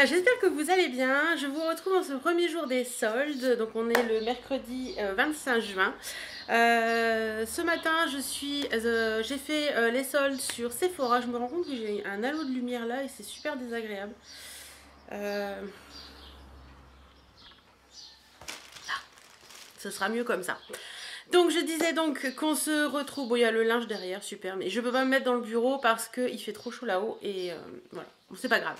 J'espère que vous allez bien. Je vous retrouve en ce premier jour des soldes. Donc on est le mercredi 25 juin. Ce matin, j'ai fait les soldes sur Sephora. Je me rends compte que j'ai un halo de lumière là et c'est super désagréable. Ce sera mieux comme ça. Donc je disais donc qu'on se retrouve. Bon, il y a le linge derrière, super, mais je peux pas me mettre dans le bureau parce qu'il fait trop chaud là-haut et voilà, bon, c'est pas grave.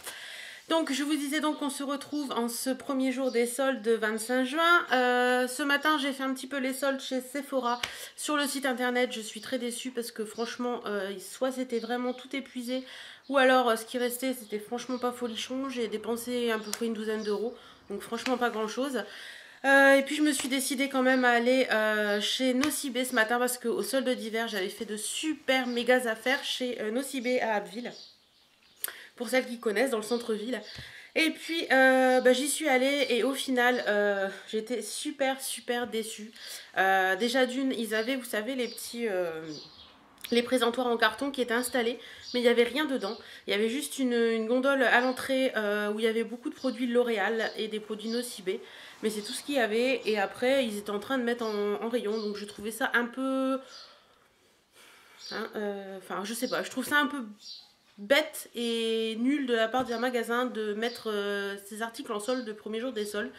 Donc je vous disais donc qu'on se retrouve en ce premier jour des soldes de 25 juin. Ce matin j'ai fait un petit peu les soldes chez Sephora sur le site internet. Je suis très déçue parce que franchement soit c'était vraiment tout épuisé ou alors ce qui restait c'était franchement pas folichon. J'ai dépensé à peu près une douzaine d'euros, donc franchement pas grand chose. Et puis je me suis décidée quand même à aller chez Nocibé ce matin parce qu'au solde d'hiver j'avais fait de super méga affaires chez Nocibé à Abbeville. Pour celles qui connaissent, dans le centre-ville. Et puis j'y suis allée et au final j'étais super déçue. Déjà d'une, ils avaient, vous savez, les petits les présentoirs en carton qui étaient installés, mais il n'y avait rien dedans. Il y avait juste une gondole à l'entrée où il y avait beaucoup de produits L'Oréal et des produits Nocibé. Mais c'est tout ce qu'il y avait. Et après, ils étaient en train de mettre en rayon. Donc je trouvais ça un peu... Enfin, je sais pas. Je trouve ça un peu bête et nul de la part d'un magasin de mettre ces articles en solde le premier jour des soldes.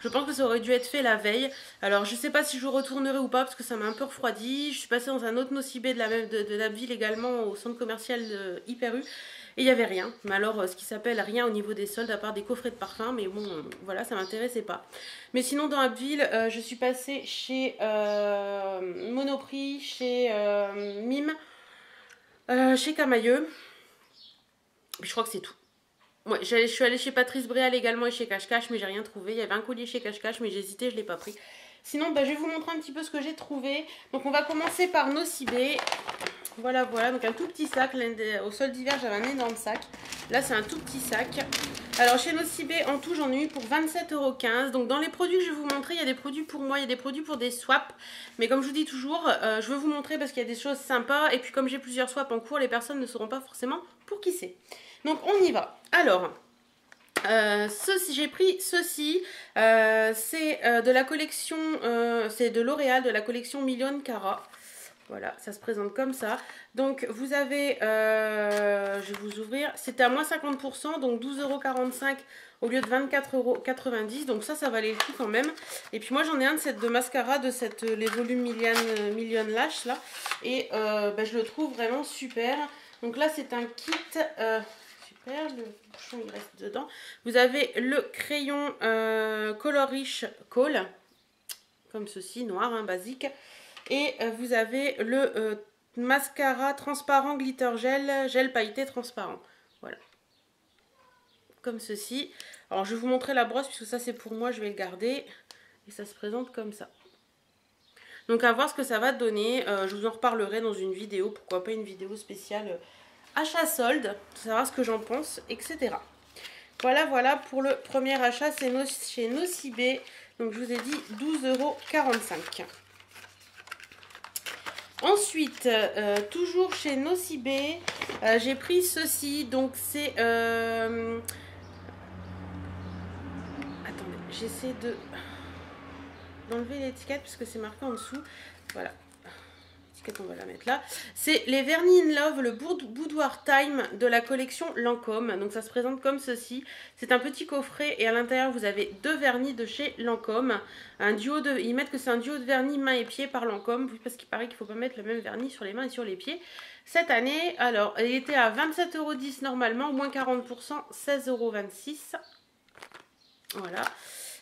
Je pense que ça aurait dû être fait la veille. Alors je sais pas si je retournerai ou pas parce que ça m'a un peu refroidi. Je suis passée dans un autre Nocibé de la ville également au centre commercial Hyper U. Et il n'y avait rien. Mais alors ce qui s'appelle rien au niveau des soldes à part des coffrets de parfum. Mais bon voilà, ça m'intéressait pas. Mais sinon dans Abbeville, je suis passée chez Monoprix, chez Mime, chez Camailleux. Je crois que c'est tout. Ouais, je suis allée chez Patrice Bréal également et chez Cache Cache, mais j'ai rien trouvé. Il y avait un collier chez Cache Cache, mais j'ai hésité, je ne l'ai pas pris. Sinon, je vais vous montrer un petit peu ce que j'ai trouvé. Donc, on va commencer par Nocibé. Voilà, donc un tout petit sac. Au solde d'hiver, j'avais un énorme sac. Là, c'est un tout petit sac. Alors, chez Nocibé, en tout, j'en ai eu pour 27,15 €. Donc, dans les produits que je vais vous montrer, il y a des produits pour moi, il y a des produits pour des swaps. Mais comme je vous dis toujours, je veux vous montrer parce qu'il y a des choses sympas. Et puis, comme j'ai plusieurs swaps en cours, les personnes ne sauront pas forcément pour qui c'est. Donc, on y va. Alors... j'ai pris ceci, c'est de la collection, c'est de L'Oréal, de la collection Million Cara. Voilà, ça se présente comme ça. Donc vous avez, je vais vous ouvrir, c'était à moins 50%, donc 12,45 € au lieu de 24,90 €. Donc ça valait le coup quand même. Et puis moi j'en ai un de mascara, les volumes Million Lash là. Et je le trouve vraiment super. Donc là c'est un kit... le bouchon il reste dedans. Vous avez le crayon Color Rich Kohl, comme ceci, noir, hein, basique. Et vous avez le mascara transparent glitter gel pailleté transparent. Voilà. Comme ceci. Alors je vais vous montrer la brosse, puisque ça c'est pour moi, je vais le garder. Et ça se présente comme ça. Donc à voir ce que ça va donner. Je vous en reparlerai dans une vidéo, pourquoi pas une vidéo spéciale achat solde, pour savoir ce que j'en pense, etc. Voilà pour le premier achat, c'est chez Nocibé. Donc je vous ai dit 12,45 €. Ensuite, toujours chez Nocibé, j'ai pris ceci. Donc c'est... Attendez, j'essaie d'enlever l'étiquette puisque c'est marqué en dessous. Voilà. On va la mettre là. C'est les vernis in Love, le Boudoir Time de la collection Lancôme. Donc ça se présente comme ceci. C'est un petit coffret et à l'intérieur vous avez deux vernis de chez Lancôme. Ils mettent que c'est un duo de vernis mains et pieds par Lancôme, parce qu'il paraît qu'il ne faut pas mettre le même vernis sur les mains et sur les pieds. Cette année, alors, il était à 27,10 € normalement, moins 40%, 16,26 €. Voilà.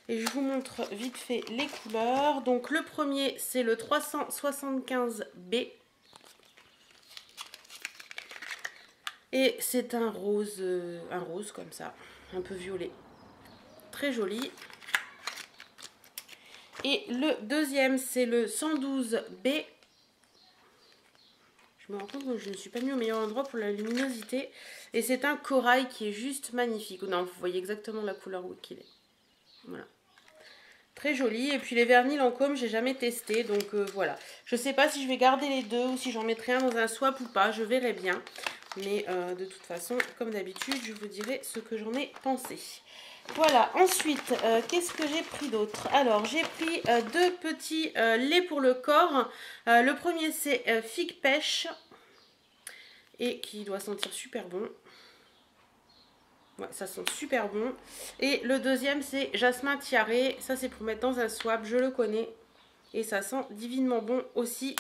Et je vous montre vite fait les couleurs. Donc le premier c'est le 375B. Et c'est un rose comme ça, un peu violet. Très joli. Et le deuxième c'est le 112B. Je me rends compte que je ne suis pas mis au meilleur endroit pour la luminosité. Et c'est un corail qui est juste magnifique. Non, vous voyez exactement la couleur qu'il est. Voilà. Très joli. Et puis les vernis Lancôme, j'ai jamais testé. Donc voilà. Je sais pas si je vais garder les deux ou si j'en mettrai un dans un swap ou pas. Je verrai bien. Mais de toute façon, comme d'habitude, je vous dirai ce que j'en ai pensé. Voilà, ensuite, qu'est-ce que j'ai pris d'autre? Alors, j'ai pris deux petits laits pour le corps. Le premier, c'est figue pêche. Et qui doit sentir super bon. Ouais, ça sent super bon. Et le deuxième, c'est jasmin tiaré. Ça, c'est pour mettre dans un swap, je le connais. Et ça sent divinement bon aussi.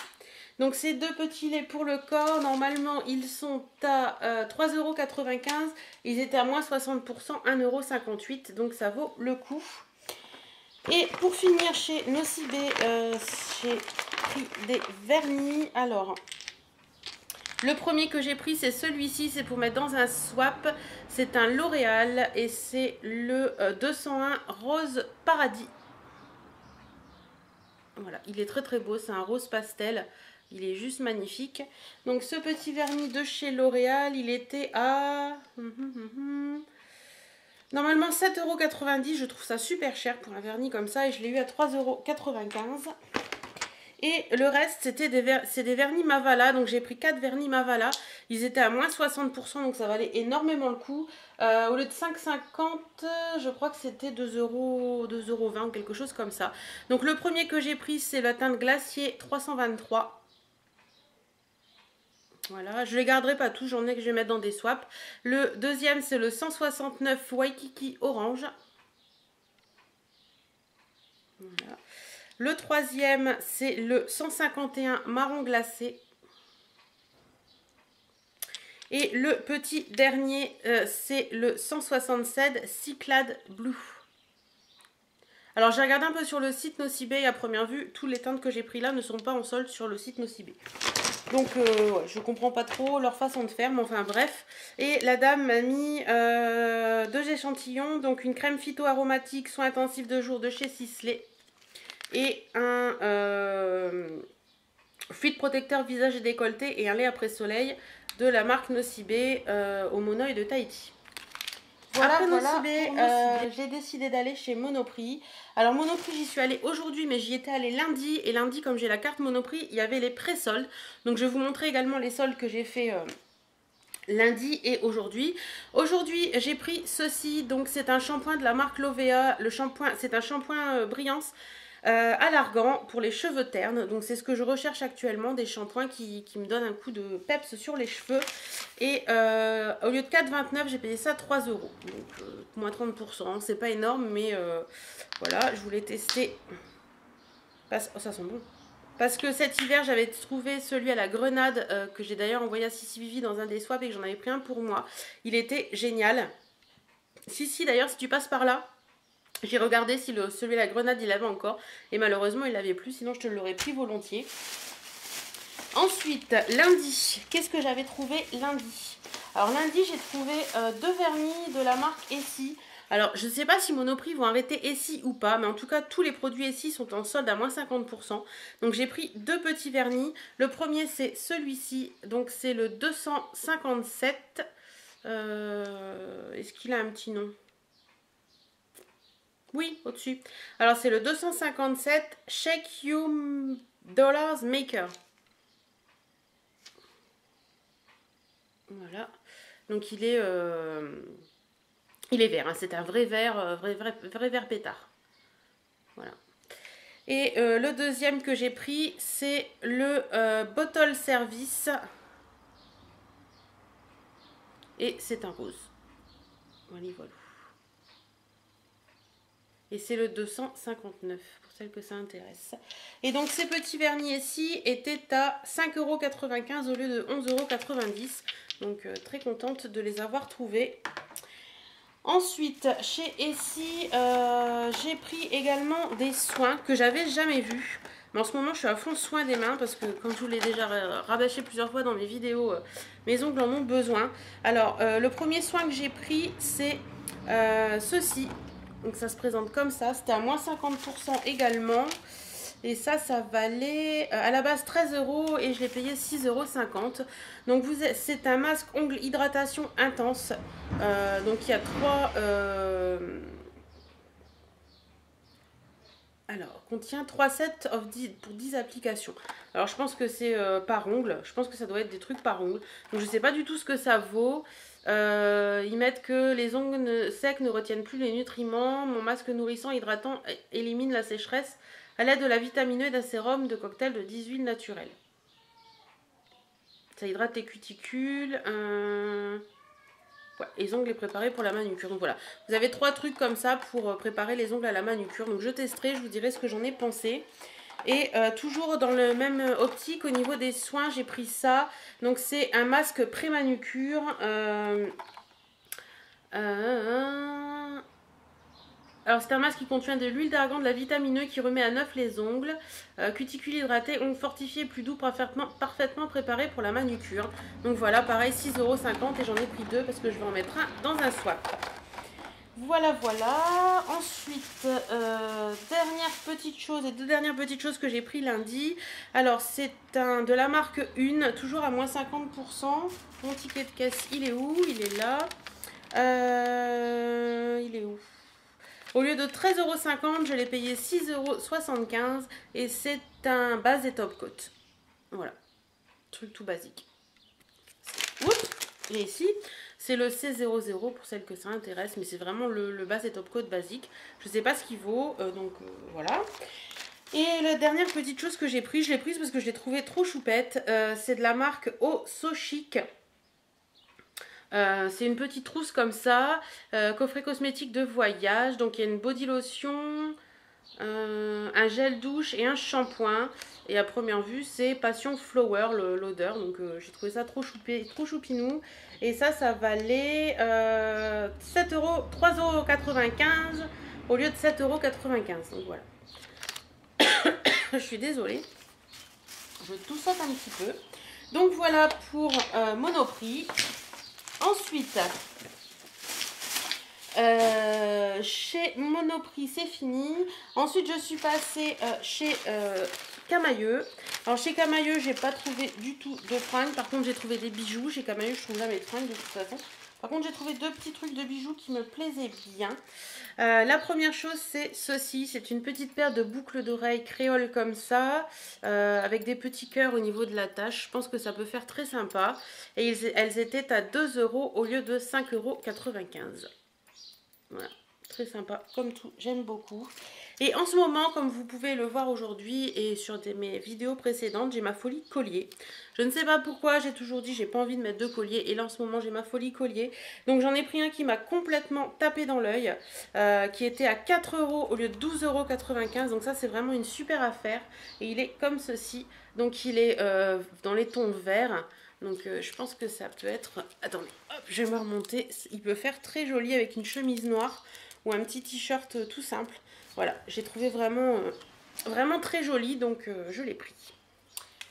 Donc, ces deux petits laits pour le corps, normalement, ils sont à 3,95 €. Ils étaient à moins 60%, 1,58 €. Donc, ça vaut le coup. Et pour finir, chez Nocibé, j'ai pris des vernis. Alors, le premier que j'ai pris, c'est celui-ci. C'est pour mettre dans un swap. C'est un L'Oréal et c'est le 201 Rose Paradis. Voilà, il est très très beau. C'est un rose pastel. Il est juste magnifique. Donc ce petit vernis de chez L'Oréal, il était à... normalement 7,90 €. Je trouve ça super cher pour un vernis comme ça. Et je l'ai eu à 3,95 €. Et le reste, c'est des vernis Mavala. Donc j'ai pris 4 vernis Mavala. Ils étaient à moins 60%. Donc ça valait énormément le coup. Au lieu de 5,50 €, je crois que c'était 2,20 € ou quelque chose comme ça. Donc le premier que j'ai pris, c'est la teinte Glacier 323. Voilà, je ne les garderai pas tous, j'en ai que je vais mettre dans des swaps. Le deuxième, c'est le 169 Waikiki Orange. Voilà. Le troisième, c'est le 151 Marron Glacé. Et le petit dernier, c'est le 167 Cyclade Blue. Alors j'ai regardé un peu sur le site Nocibé et à première vue, tous les teintes que j'ai pris là ne sont pas en solde sur le site Nocibé. Donc ouais, je comprends pas trop leur façon de faire, mais enfin bref. Et la dame m'a mis 2 échantillons, donc une crème phyto-aromatique soin intensif de jour de chez Sisley. Et un fluide protecteur visage et décolleté et un lait après soleil de la marque Nocibé au Monoï de Tahiti. Voilà, après Nocibé, j'ai décidé d'aller chez Monoprix. Alors Monoprix, j'y suis allée aujourd'hui, mais j'y étais allée lundi. Et lundi, comme j'ai la carte Monoprix, il y avait les pré-soldes. Donc je vais vous montrer également les soldes que j'ai fait lundi et aujourd'hui. Aujourd'hui, j'ai pris ceci. Donc c'est un shampoing de la marque Lovea. Le shampoing, c'est un shampoing Brillance à l'argan pour les cheveux ternes. Donc c'est ce que je recherche actuellement, des shampoings qui me donnent un coup de peps sur les cheveux. Et au lieu de 4,29 €, j'ai payé ça 3 €. Donc moins 30%, c'est pas énorme, mais voilà, je voulais tester. Oh, ça sent bon. Parce que cet hiver, j'avais trouvé celui à la grenade, que j'ai d'ailleurs envoyé à Sissi Vivi dans un des swaps et que j'en avais pris un pour moi. Il était génial. Sissi, d'ailleurs, si tu passes par là, j'ai regardé si celui à la grenade, il l'avait encore. Et malheureusement, il l'avait plus, sinon je te l'aurais pris volontiers. Ensuite, lundi, qu'est-ce que j'avais trouvé lundi? Alors lundi, j'ai trouvé 2 vernis de la marque Essie. Alors, je ne sais pas si Monoprix vont arrêter Essie ou pas, mais en tout cas, tous les produits Essie sont en solde à moins 50%. Donc, j'ai pris 2 petits vernis. Le premier, c'est celui-ci. Donc, c'est le 257. Est-ce qu'il a un petit nom? Oui, au-dessus. Alors, c'est le 257 Shake You Dollars Maker. Voilà. Donc, il est vert. Hein. C'est un vrai vert, vrai vert pétard. Voilà. Et le deuxième que j'ai pris, c'est le Bottle Service. Et c'est un rose. Voilà, voilà. Et c'est le 259 pour celles que ça intéresse. Et donc ces petits vernis ici étaient à 5,95 € au lieu de 11,90 €. Donc très contente de les avoir trouvés. Ensuite, chez Essie, j'ai pris également des soins que j'avais jamais vus. Mais en ce moment, je suis à fond soin des mains parce que, comme je vous l'ai déjà rabâché plusieurs fois dans mes vidéos, mes ongles en ont besoin. Alors, le premier soin que j'ai pris, c'est ceci. Donc, ça se présente comme ça. C'était à moins 50% également. Et ça valait à la base 13 € et je l'ai payé 6,50 €. Donc c'est un masque ongle hydratation intense. Donc il y a 3... Alors, contient 3 sets pour 10 applications. Alors, je pense que c'est par ongle. Je pense que ça doit être des trucs par ongle. Donc, je sais pas du tout ce que ça vaut. Ils mettent que les ongles secs ne retiennent plus les nutriments. Mon masque nourrissant hydratant élimine la sécheresse à l'aide de la vitamine E et d'un sérum de cocktail de 10 huiles naturelles. Ça hydrate les cuticules. Ouais, les ongles préparés pour la manucure. Donc voilà, vous avez 3 trucs comme ça pour préparer les ongles à la manucure. Donc je testerai, je vous dirai ce que j'en ai pensé. Et toujours dans le même optique, au niveau des soins, j'ai pris ça. Donc c'est un masque pré-manucure. Alors c'est un masque qui contient de l'huile d'argan, de la vitamine E qui remet à neuf les ongles, cuticule hydratée, ongles fortifiés plus doux, parfaitement préparés pour la manucure. Donc voilà, pareil, 6,50 € et j'en ai pris 2 parce que je vais en mettre un dans un swap. Voilà, voilà. Ensuite, dernière petite chose et deux dernières petites choses que j'ai pris lundi. Alors c'est de la marque Une, toujours à moins 50%. Mon ticket de caisse, il est où? Il est là. Il est où? Au lieu de 13,50 €, je l'ai payé 6,75 € et c'est un base et top coat. Voilà, truc tout basique. Oups. Et ici, c'est le C00 pour celles que ça intéresse, mais c'est vraiment le base et top coat basique. Je ne sais pas ce qu'il vaut, donc voilà. Et la dernière petite chose que j'ai prise, je l'ai prise parce que je l'ai trouvée trop choupette. C'est de la marque Oh So Chic. C'est une petite trousse comme ça, coffret cosmétique de voyage, donc il y a une body lotion, un gel douche et un shampoing. Et à première vue c'est Passion Flower l'odeur, donc j'ai trouvé ça trop choupinou. Et ça valait 3,95 € au lieu de 7,95 €, donc voilà. Je suis désolée, je tousse un petit peu. Donc voilà pour Monoprix. Ensuite, chez Monoprix, c'est fini. Ensuite, je suis passée chez Camaïeu. Alors, chez Camaïeu, j'ai pas trouvé du tout de fringues. Par contre, j'ai trouvé des bijoux. Chez Camaïeu, je trouve jamais de fringues de toute façon. Par contre, j'ai trouvé 2 petits trucs de bijoux qui me plaisaient bien. La première chose, c'est ceci. C'est une petite paire de boucles d'oreilles créole comme ça, avec des petits cœurs au niveau de la tache. Je pense que ça peut faire très sympa. Et elles étaient à 2 € au lieu de 5,95 €. Voilà, très sympa comme tout, j'aime beaucoup. Et en ce moment, comme vous pouvez le voir aujourd'hui et sur mes vidéos précédentes, j'ai ma folie collier. Je ne sais pas pourquoi, j'ai toujours dit j'ai pas envie de mettre 2 colliers et là en ce moment j'ai ma folie collier. Donc j'en ai pris un qui m'a complètement tapé dans l'œil, qui était à 4 € au lieu de 12,95 €. Donc ça c'est vraiment une super affaire et il est comme ceci. Donc il est dans les tons verts. Donc je pense que ça peut être... Attendez, hop, je vais me remonter. Il peut faire très joli avec une chemise noire ou un petit t-shirt tout simple. Voilà, j'ai trouvé vraiment très joli, donc je l'ai pris.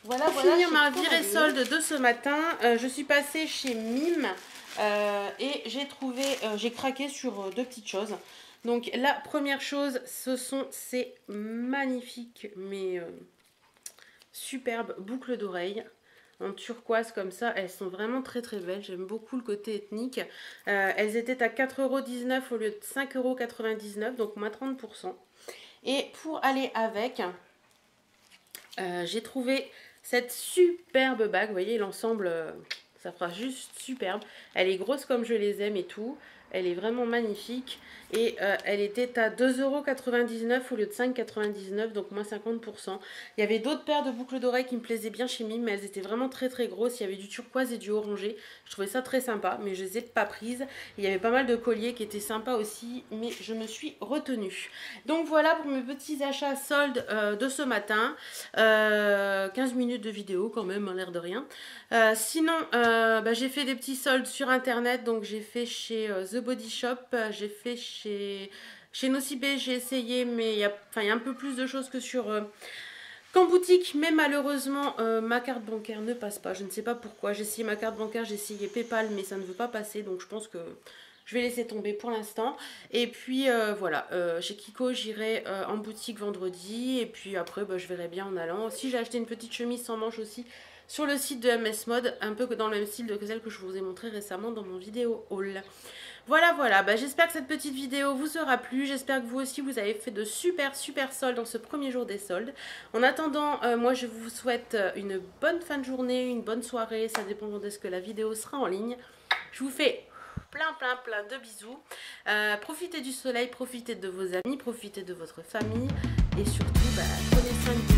Voilà, pour finir ma virée solde de ce matin, je suis passée chez Mime et j'ai craqué sur 2 petites choses. Donc la première chose, ce sont ces magnifiques mais superbes boucles d'oreilles en turquoise comme ça. Elles sont vraiment très très belles, j'aime beaucoup le côté ethnique. Elles étaient à 4,19 € au lieu de 5,99 €, donc moins 30%. Et pour aller avec, j'ai trouvé cette superbe bague. Vous voyez l'ensemble, ça fera juste superbe. Elle est grosse comme je les aime et tout. Elle est vraiment magnifique. Et elle était à 2,99 € au lieu de 5,99 €, donc moins 50%. Il y avait d'autres paires de boucles d'oreilles qui me plaisaient bien chez Mime, mais elles étaient vraiment très très grosses. Il y avait du turquoise et du orangé. Je trouvais ça très sympa, mais je les ai pas prises. Il y avait pas mal de colliers qui étaient sympas aussi, mais je me suis retenue. Donc voilà pour mes petits achats soldes de ce matin. 15 minutes de vidéo quand même, à l'air de rien. Sinon, j'ai fait des petits soldes sur internet. Donc j'ai fait chez The Body Shop, j'ai fait chez Nocibé, j'ai essayé, mais il y a un peu plus de choses que qu'en boutique, mais malheureusement ma carte bancaire ne passe pas. Je ne sais pas pourquoi. J'ai essayé ma carte bancaire, j'ai essayé PayPal, mais ça ne veut pas passer, donc je pense que je vais laisser tomber pour l'instant. Et puis voilà, chez Kiko j'irai en boutique vendredi, et puis après je verrai bien en allant. Si j'ai acheté une petite chemise sans manches aussi sur le site de MS Mode, un peu dans le même style que celle que je vous ai montré récemment dans mon vidéo haul. Voilà, voilà, bah, j'espère que cette petite vidéo vous aura plu, j'espère que vous aussi vous avez fait de super soldes dans ce premier jour des soldes. En attendant, moi je vous souhaite une bonne fin de journée, une bonne soirée, ça dépend de ce que la vidéo sera en ligne. Je vous fais plein de bisous. Profitez du soleil, profitez de vos amis, profitez de votre famille et surtout, bah, prenez soin de vous.